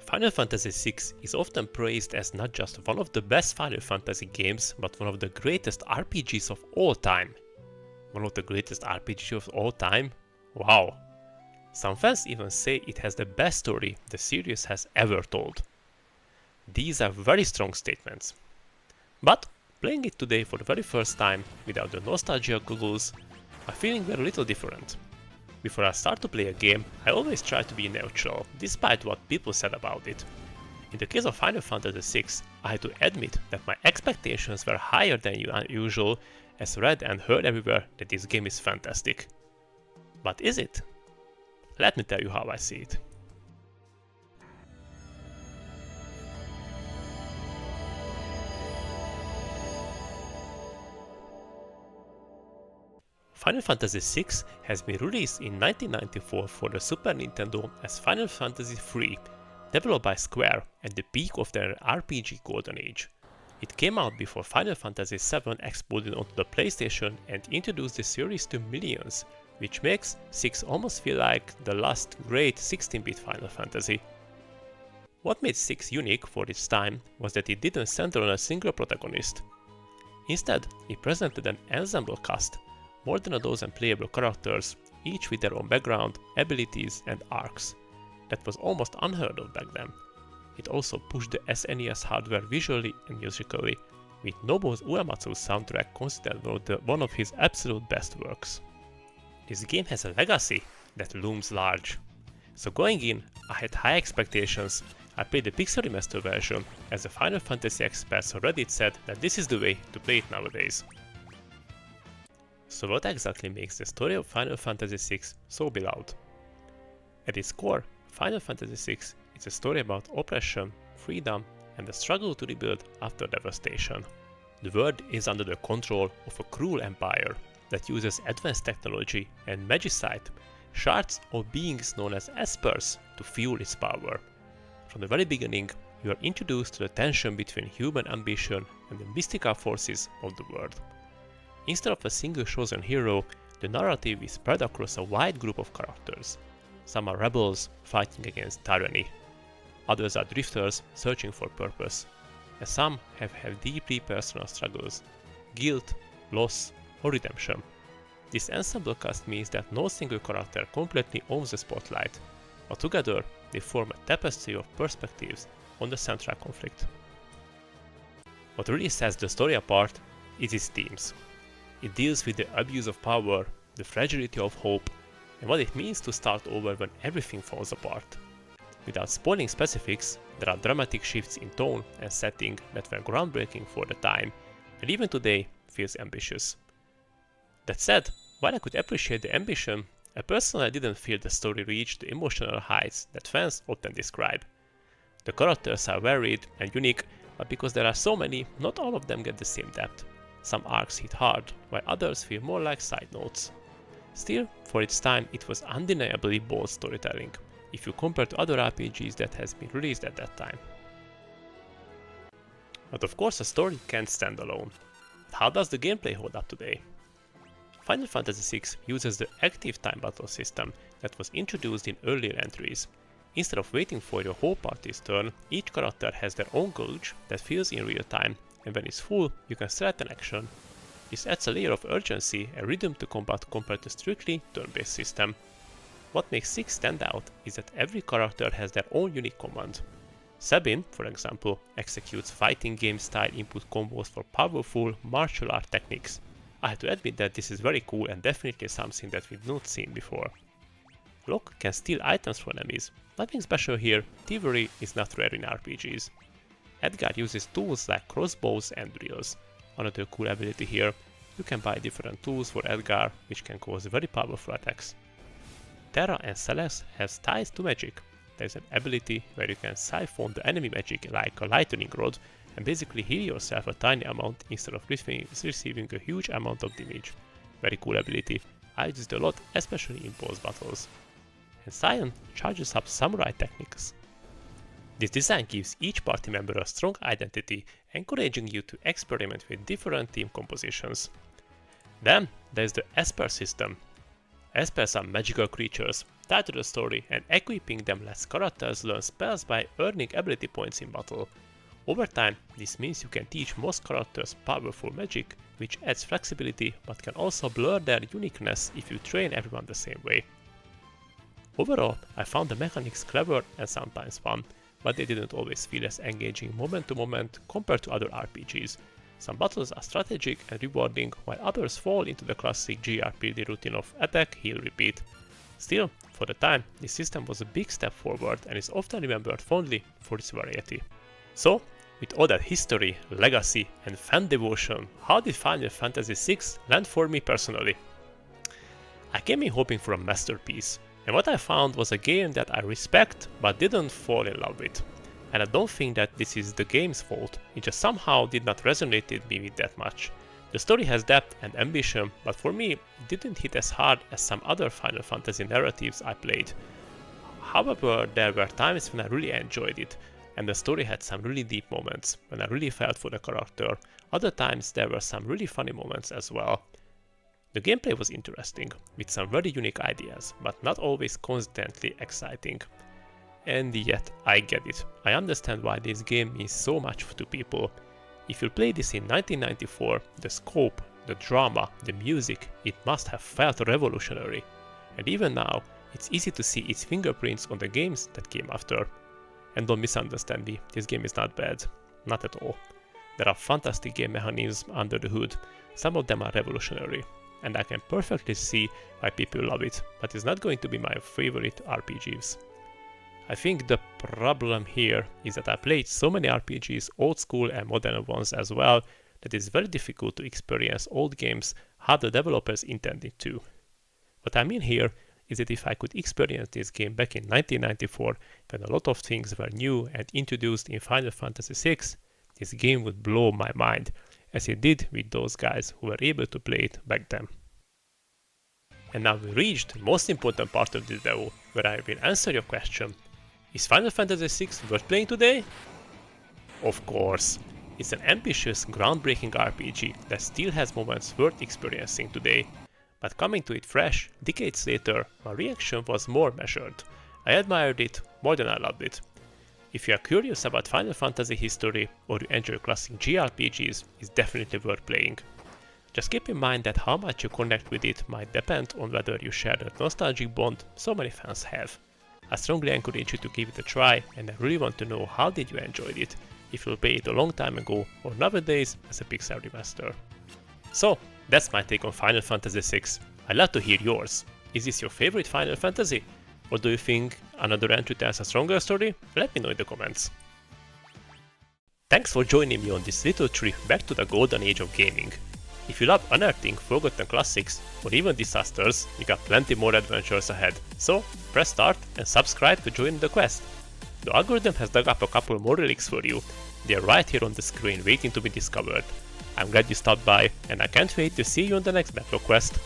Final Fantasy VI is often praised as not just one of the best Final Fantasy games, but one of the greatest RPGs of all time. One of the greatest RPGs of all time? Wow! Some fans even say it has the best story the series has ever told. These are very strong statements. But playing it today for the very first time without the nostalgia goggles, I'm feeling very little different. Before I start to play a game, I always try to be neutral, despite what people said about it. In the case of Final Fantasy VI, I had to admit that my expectations were higher than usual, as read and heard everywhere that this game is fantastic. But is it? Let me tell you how I see it. Final Fantasy VI has been released in 1994 for the Super Nintendo as Final Fantasy III, developed by Square at the peak of their RPG golden age. It came out before Final Fantasy VII exploded onto the PlayStation and introduced the series to millions, which makes 6 almost feel like the last great 16-bit Final Fantasy. What made 6 unique for its time was that it didn't center on a single protagonist. Instead, it presented an ensemble cast, more than a dozen playable characters, each with their own background, abilities and arcs. That was almost unheard of back then. It also pushed the SNES hardware visually and musically, with Nobuo Uematsu's soundtrack considered one of his absolute best works. This game has a legacy that looms large. So going in, I had high expectations. I played the Pixel Remaster version, as the Final Fantasy experts on Reddit said that this is the way to play it nowadays. So what exactly makes the story of Final Fantasy VI so beloved? At its core, Final Fantasy VI is a story about oppression, freedom, and the struggle to rebuild after devastation. The world is under the control of a cruel empire that uses advanced technology and magicite, shards of beings known as espers, to fuel its power. From the very beginning, you are introduced to the tension between human ambition and the mystical forces of the world. Instead of a single chosen hero, the narrative is spread across a wide group of characters. Some are rebels fighting against tyranny. Others are drifters searching for purpose. And some have had deeply personal struggles, guilt, loss, or redemption. This ensemble cast means that no single character completely owns the spotlight, but together they form a tapestry of perspectives on the central conflict. What really sets the story apart is its themes. It deals with the abuse of power, the fragility of hope, and what it means to start over when everything falls apart. Without spoiling specifics, there are dramatic shifts in tone and setting that were groundbreaking for the time, and even today feels ambitious. That said, while I could appreciate the ambition, I personally didn't feel the story reached the emotional heights that fans often describe. The characters are varied and unique, but because there are so many, not all of them get the same depth. Some arcs hit hard, while others feel more like side notes. Still, for its time, it was undeniably bold storytelling, if you compare to other RPGs that has been released at that time. But of course a story can't stand alone. But how does the gameplay hold up today? Final Fantasy VI uses the active time battle system that was introduced in earlier entries. Instead of waiting for your whole party's turn, each character has their own gauge that fills in real time, and when it's full, you can select an action. This adds a layer of urgency and rhythm to combat compared to strictly turn-based system. What makes 6 stand out is that every character has their own unique command. Sabin, for example, executes fighting game style input combos for powerful martial art techniques. I have to admit that this is very cool and definitely something that we've not seen before. Locke can steal items from enemies. Nothing special here, thievery is not rare in RPGs. Edgar uses tools like crossbows and drills. Another cool ability here, you can buy different tools for Edgar, which can cause very powerful attacks. Terra and Celeste have ties to magic. There's an ability where you can siphon the enemy magic like a lightning rod and basically heal yourself a tiny amount instead of receiving a huge amount of damage. Very cool ability, I use it a lot, especially in boss battles. And Cyan charges up samurai techniques. This design gives each party member a strong identity, encouraging you to experiment with different team compositions. Then there's the Esper system. as per some magical creatures, tied to the story, and equipping them lets characters learn spells by earning ability points in battle. Over time, this means you can teach most characters powerful magic, which adds flexibility but can also blur their uniqueness if you train everyone the same way. Overall, I found the mechanics clever and sometimes fun, but they didn't always feel as engaging moment to moment compared to other RPGs. Some battles are strategic and rewarding, while others fall into the classic JRPG routine of attack, heal, repeat. Still, for the time, this system was a big step forward and is often remembered fondly for its variety. So, with all that history, legacy, and fan devotion, how did Final Fantasy VI land for me personally? I came in hoping for a masterpiece, and what I found was a game that I respect but didn't fall in love with. And I don't think that this is the game's fault, it just somehow did not resonate with me that much. The story has depth and ambition, but for me it didn't hit as hard as some other Final Fantasy narratives I played. However, there were times when I really enjoyed it, and the story had some really deep moments, when I really felt for the character. Other times there were some really funny moments as well. The gameplay was interesting, with some very unique ideas, but not always constantly exciting. And yet, I get it. I understand why this game means so much to people. If you played this in 1994, the scope, the drama, the music, it must have felt revolutionary. And even now, it's easy to see its fingerprints on the games that came after. And don't misunderstand me, this game is not bad. Not at all. There are fantastic game mechanisms under the hood, some of them are revolutionary. And I can perfectly see why people love it, but it's not going to be my favorite RPGs. I think the problem here is that I played so many RPGs, old school and modern ones as well, that it's very difficult to experience old games how the developers intended to. What I mean here is that if I could experience this game back in 1994, when a lot of things were new and introduced in Final Fantasy VI, this game would blow my mind, as it did with those guys who were able to play it back then. And now we reached the most important part of this video, where I will answer your question. Is Final Fantasy VI worth playing today? Of course. It's an ambitious, groundbreaking RPG that still has moments worth experiencing today. But coming to it fresh, decades later, my reaction was more measured. I admired it more than I loved it. If you are curious about Final Fantasy history or you enjoy classic JRPGs, it's definitely worth playing. Just keep in mind that how much you connect with it might depend on whether you share the nostalgic bond so many fans have. I strongly encourage you to give it a try, and I really want to know how did you enjoy it, if you played it a long time ago or nowadays as a Pixel remaster. So, that's my take on Final Fantasy VI. I'd love to hear yours. Is this your favorite Final Fantasy? Or do you think another entry tells a stronger story? Let me know in the comments. Thanks for joining me on this little trip back to the golden age of gaming. If you love unearthing forgotten classics or even disasters, you got plenty more adventures ahead, so press start and subscribe to join the quest. The algorithm has dug up a couple more relics for you. They are right here on the screen waiting to be discovered. I'm glad you stopped by, and I can't wait to see you on the next backlog quest.